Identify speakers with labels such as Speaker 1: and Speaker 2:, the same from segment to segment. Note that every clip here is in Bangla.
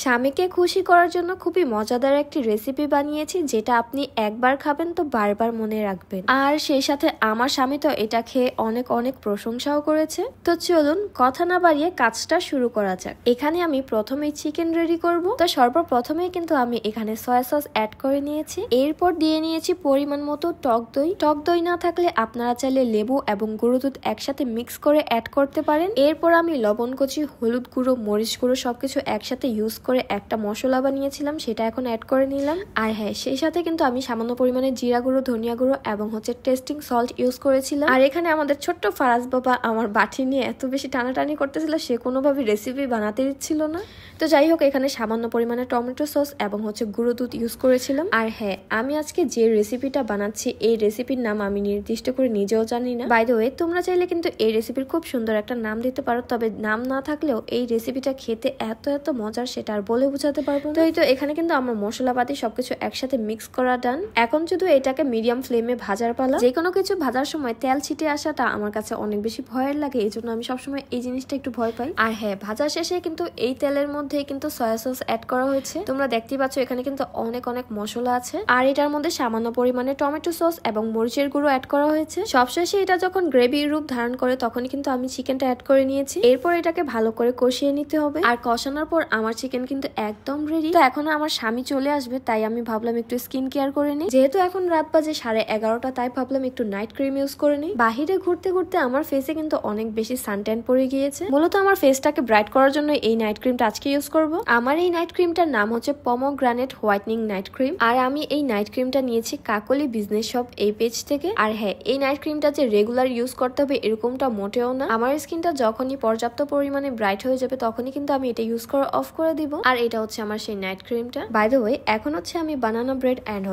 Speaker 1: স্বামীকে খুশি করার জন্য খুবই মজাদার একটি রেসিপি বানিয়েছি, যেটা আপনি একবার খাবেন তো বারবার মনে রাখবেন। আর সেই সাথে আমার স্বামী তো এটা খেয়ে অনেক অনেক প্রশংসাও করেছে। তো চলুন কথা না বাড়িয়ে কাজটা শুরু করা যাক। এখানে আমি প্রথমেই চিকেন রেডি করব। তো সর্বপ্রথমেই কিন্তু আমি এখানে সয়া সস অ্যাড করে নিয়েছি। এরপর দিয়ে নিয়েছি পরিমাণ মতো টক দই। টক দই না থাকলে আপনারা চাইলে লেবু এবং গুঁড়ো দুধ একসাথে মিক্স করে অ্যাড করতে পারেন। এরপর আমি লবণ কুচি, হলুদ গুঁড়ো, মরিচ গুঁড়ো সবকিছু একসাথে ইউজ করে একটা মশলা বানিয়েছিলাম, সেটা এখন অ্যাড করে নিলাম। আর হ্যাঁ, সেই সাথে কিন্তু আমি সামান্য পরিমাণে জিরা গুঁড়ো, ধনিয়া গুঁড়ো এবং টেস্টিং সল্ট ইউজ করেছিলাম। আর এখানে আমাদের ছোট্ট ফারাজ বাবা আমার বাটি নিয়ে এত বেশি টানাটানি করতেছিল, সে কোনোভাবে রেসিপি বানাতে দিচ্ছিল না। তো যাই হোক, এখানে সামান্য পরিমাণে টমেটো সস এবং গুঁড়ো দুধ ইউজ করেছিলাম। আর হ্যাঁ, আমি আজকে যে রেসিপিটা বানাচ্ছি এই রেসিপির নাম আমি নির্দিষ্ট করে নিজেও জানি না। বাই দ্য ওয়ে, তোমরা চাইলে কিন্তু এই রেসিপির খুব সুন্দর একটা নাম দিতে পারো, তবে নাম না থাকলেও এই রেসিপিটা খেতে এত এত মজার সেটা আর বলে বোঝাতে পারবো না। তো এখানে কিন্তু আমার মশলাপাতি সবকিছু একসাথে মিক্স করা ডান। এখন শুধু এটাকে মিডিয়াম ফ্লেমে ভাজার পালা। যে কোনো কিছু ভাজার সময় তেল ছিটে আসাটা আমার কাছে অনেক বেশি ভয়ের লাগে, এই জন্য আমি সবসময় এই জিনিসটা একটু ভয় পাই। আর হ্যাঁ, ভাজা শেষে কিন্তু এই তেলের মধ্যে কিন্তু সয়া সস অ্যাড করা হয়েছে। তোমরা দেখতেই পাচ্ছ এখানে কিন্তু অনেক অনেক মশলা আছে। আর এটার মধ্যে সামান্য পরিমাণে টমেটো সস এবং মরিচের গুঁড়ো অ্যাড করা হয়েছে। সবশেষে এটা যখন গ্রেভির রূপ ধারণ করে তখনই কিন্তু আমি চিকেনটা অ্যাড করে নিয়েছি। এরপর এটাকে ভালো করে কষিয়ে নিতে হবে। আর কষানোর পর আমার চিকেন কিন্তু একদম রেডি। তো এখন আমার স্বামী চলে আসবে, তাই আমি ভাবলাম একটু স্কিন কেয়ার করে নিই। যেহেতু এখন রাত বাজে 11:30, তাই ভাবলাম একটু নাইট ক্রিম ইউজ করে নিই। বাহিরে ঘুরতে ঘুরতে আমার ফেসে কিন্তু অনেক বেশি সানট্যান পড়ে গিয়েছে। মূলত আমার ফেসটাকে ব্রাইট করার জন্য এই নাইট ক্রিমটা আজকে ইউজ করব। আমার এই নাইট ক্রিমটার নাম হচ্ছে পমোগ্রানেট হোয়াইটনিং নাইট ক্রিম। আর আমি এই নাইট ক্রিমটা নিয়েছি কাকলি বিজনেস শপ এই পেজ থেকে। আর হ্যাঁ, এই নাইট ক্রিমটা যে রেগুলার ইউজ করতে হবে এরকমটা মোটেও না। আমার স্কিনটা যখনই পর্যাপ্ত পরিমাণে ব্রাইট হয়ে যাবে তখনই কিন্তু আমি এটা ইউজ করা অফ করে দিব। আর এটা হচ্ছে আমার সেই নাইট ক্রিমটা। বাই দ্য ওয়ে, এখন আমি বানানা ব্রেড এন্ড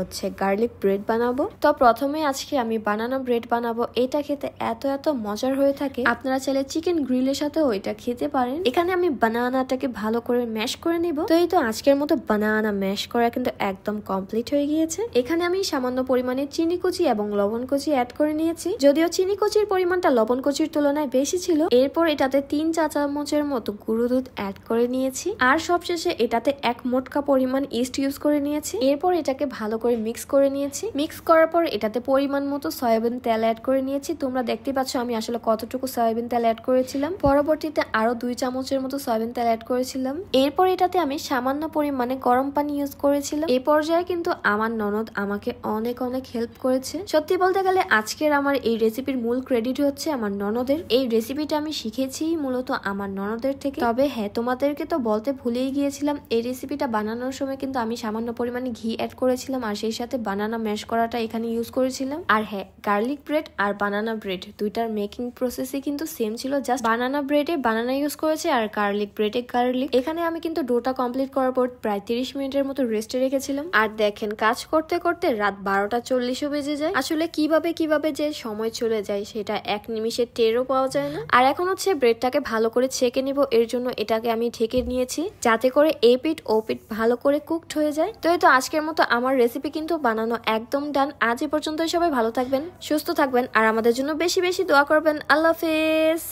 Speaker 1: গার্লিক ব্রেড বানাবো। তো প্রথমে আজকে আমি বানানা ব্রেড বানাবো। এটা খেতে এত এত মজার হয়ে থাকে, আপনারা চাইলে চিকেন গ্রিলের সাথেও এটা খেতে পারেন। এখানে আমি বানানাটাকে ভালো করে ম্যাশ করে নিব। তো এই তো আজকের মতো বানানা ম্যাশ করা কিন্তু একদম কমপ্লিট হয়ে গিয়েছে। এখানে আমি সামান্য পরিমাণে চিনি কুচি এবং লবণ কুচি অ্যাড করে নিয়েছি, যদিও চিনি কুচির পরিমাণটা লবণ কুচির তুলনায় বেশি ছিল। এরপর এটাতে 3 চা চামচের মতো গুঁড়ো দুধ অ্যাড করে নিয়েছি। আর সবশেষে এটাতে 1 মোটকা পরিমাণ ইস্ট ইউজ করে নিয়েছি। এরপর এটাকে ভালো করে মিক্স করে নিয়েছি। মিক্স করার পর এটাতে পরিমাণ মতো সয়াবিন তেল অ্যাড করে নিয়েছি। তোমরা দেখতে পাচ্ছ আমি আসলে কতটুকু সয়াবিন তেল অ্যাড করেছিলাম। পরবর্তীতে আরো 2 চামচের মতো সয়াবিন তেল অ্যাড করেছিলাম। এরপর এটাতে আমি সামান্য পরিমাণে গরম পানি ইউজ করেছিলাম। এই পর্যায়ে কিন্তু আমার ননদ আমাকে অনেক অনেক হেল্প করেছে। সত্যি বলতে গেলে আজকের আমার এই রেসিপির মূল ক্রেডিট হচ্ছে আমার ননদের। এই রেসিপিটা আমি শিখেছি মূলত আমার ননদের থেকে। তবে হ্যাঁ, তোমাদেরকে তো বলতে ভুলেই গিয়েছিলাম, এই রেসিপিটা বানানোর সময় কিন্তু আমি সামান্য পরিমাণে ঘি অ্যাড করেছিলাম আর সেই সাথে বানানা ম্যাশ করাটা এখানে ইউজ করেছিলাম। আর হ্যাঁ, গার্লিক ব্রেড আর বানানা ব্রেড দুইটার মেকিং প্রসেসই কিন্তু সেম ছিল, জাস্ট বানানা ব্রেডে বানানা ইউজ করেছে আর গার্লিক ব্রেডে গার্লিক। এখানে আমি কিন্তু ডোটা কমপ্লিট করার পর প্রায় 30 মিনিটের মতো রেস্টে রেখেছিলাম। আর দেখেন, কাজ করতে করতে রাত 12:40 বেজে যায়। আসলে কিভাবে যে সময় চলে যায় সেটা এক নিমিষে টেরও পাওয়া যায় না। আর এখন ব্রেডটাকে ভালো করে ছেঁকে নিব। এর জন্য এটাকে আমি ঢেকে নিয়েছি, যাতে করে এই পিঠ ও পিঠ ভালো করে কুকড হয়ে যায়। তো এই তো আজকের মতো আমার রেসিপি কিন্তু বানানো একদম ডান। আজ এ পর্যন্তই। সবাই ভালো থাকবেন, সুস্থ থাকবেন আর আমাদের জন্য বেশি বেশি দোয়া করবেন। আল্লাহ হাফেজ।